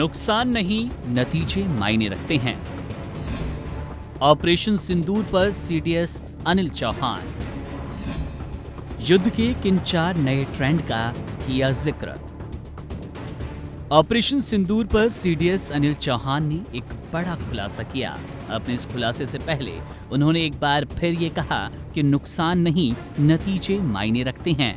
नुकसान नहीं, नतीजे मायने रखते हैं। ऑपरेशन सिंदूर पर सीडीएस अनिल चौहान। युद्ध के किन 4 नए ट्रेंड का किया जिक्र। ऑपरेशन सिंदूर पर सीडीएस अनिल चौहान ने एक बड़ा खुलासा किया। अपने इस खुलासे से पहले उन्होंने एक बार फिर ये कहा कि नुकसान नहीं, नतीजे मायने रखते हैं।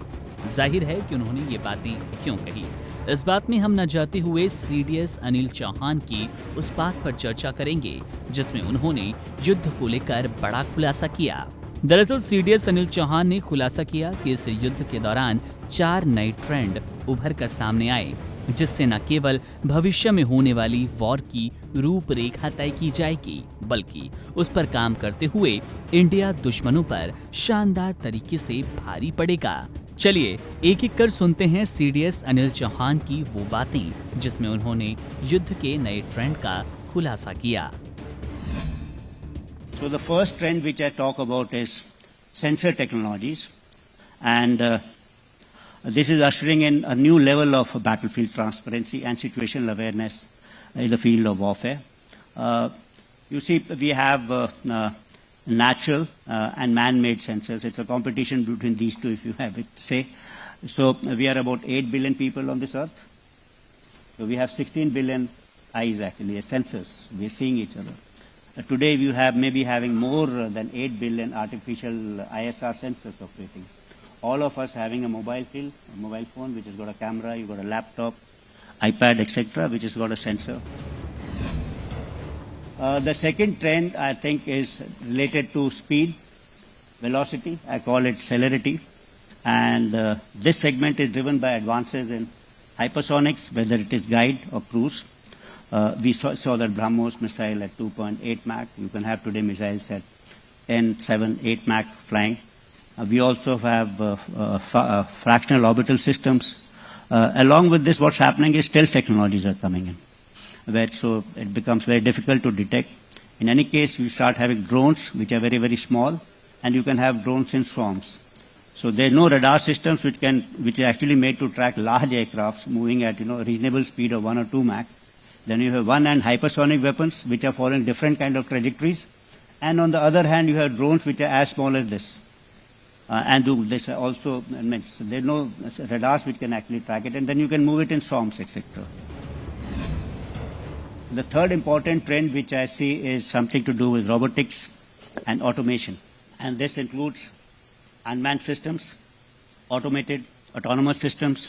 जाहिर है कि उन्होंने ये बातें क्यों कही। इस बात में हम न जाते हुए सीडीएस अनिल चौहान की उस बात पर चर्चा करेंगे जिसमें उन्होंने युद्ध को लेकर बड़ा खुलासा किया। दरअसल सीडीएस अनिल चौहान ने खुलासा किया कि इस युद्ध के दौरान 4 नए ट्रेंड उभर कर सामने आए, जिससे न केवल भविष्य में होने वाली वॉर की रूपरेखा तय की जाएगी, बल्कि उस पर काम करते हुए इंडिया दुश्मनों पर शानदार तरीके से भारी पड़ेगा। चलिए एक एक कर सुनते हैं सीडीएस अनिल चौहान की वो बातें जिसमें उन्होंने युद्ध के नए ट्रेंड का खुलासा किया। So the first trend which I talk about is sensor technologies, and this is ushering in a new level of battlefield transparency and situational awareness in the field of warfare. You see, we have natural and man-made sensors. It's a competition between these two, if you have it to say. So we are about 8 billion people on this earth. So we have 16 billion eyes actually as sensors. We're seeing each other. Today we have maybe having more than 8 billion artificial ISR sensors operating. All of us having a mobile phone which has got a camera, you've got a laptop, iPad, etc., which has got a sensor. The second trend, I think, is related to speed, velocity. I call it celerity. And this segment is driven by advances in hypersonics, whether it is guide or cruise. We saw that BrahMos missile at 2.8 Mach. You can have today missiles at 10, 7, 8 Mach flying. We also have fractional orbital systems. Along with this, what's happening is stealth technologies are coming in. So it becomes very difficult to detect. In any case, you start having drones which are very, very small, and you can have drones in swarms. So there are no radar systems which are actually made to track large aircrafts moving at a reasonable speed of 1 or 2 Mach. Then you have one hand hypersonic weapons which are following different kind of trajectories, and on the other hand you have drones which are as small as this. And this also means there are no radars which can actually track it, and then you can move it in swarms, etc. The third important trend which I see is something to do with robotics and automation. And this includes unmanned systems, autonomous systems,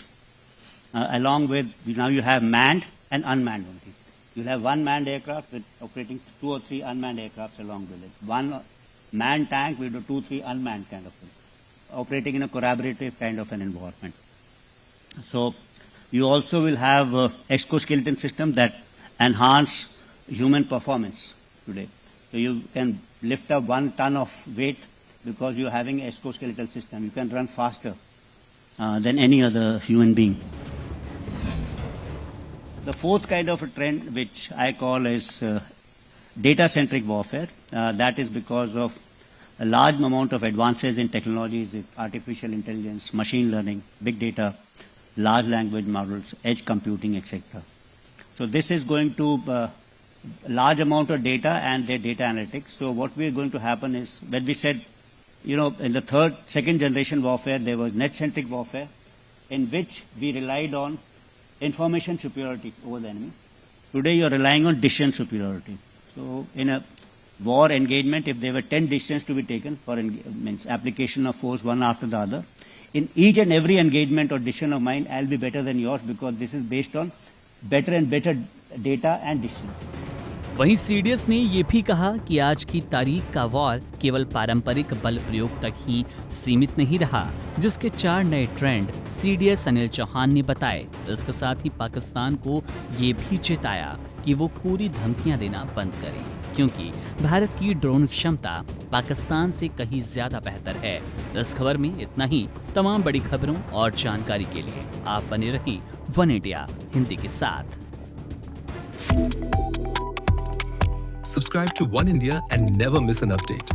along with, now you have manned and unmanned only. You'll have one manned aircraft with operating 2 or 3 unmanned aircrafts along with it. One manned tank with 2, 3 unmanned kind of thing, operating in a collaborative kind of an environment. So you also will have exoskeleton system that enhance human performance today. So you can lift up 1 ton of weight because you're having an exoskeletal system. You can run faster than any other human being. The fourth kind of a trend which I call is data-centric warfare. That is because of a large amount of advances in technologies, artificial intelligence, machine learning, big data, large language models, edge computing, etc. So this is going to large amount of data and their data analytics. So what we are going to happen is, when we said, in the second generation warfare, there was net-centric warfare, in which we relied on information superiority over the enemy. Today you are relying on decision superiority. So in a war engagement, if there were 10 decisions to be taken for means application of force one after the other, in each and every engagement or decision of mine, I'll be better than yours because this is based on better and better data and decision. वहीं CDS ने ये भी कहा कि आज की तारीख का वॉर केवल पारंपरिक बल प्रयोग तक ही सीमित नहीं रहा, जिसके 4 नए ट्रेंड सीडीएस अनिल चौहान ने बताए। इसके साथ ही पाकिस्तान को ये भी चेताया कि वो पूरी धमकियां देना बंद करें, क्योंकि भारत की ड्रोन क्षमता पाकिस्तान से कहीं ज्यादा बेहतर है। इस खबर में इतना ही। तमाम बड़ी खबरों और जानकारी के लिए आप बने रहिए वन इंडिया हिंदी के साथ। Subscribe to One India and never miss an update.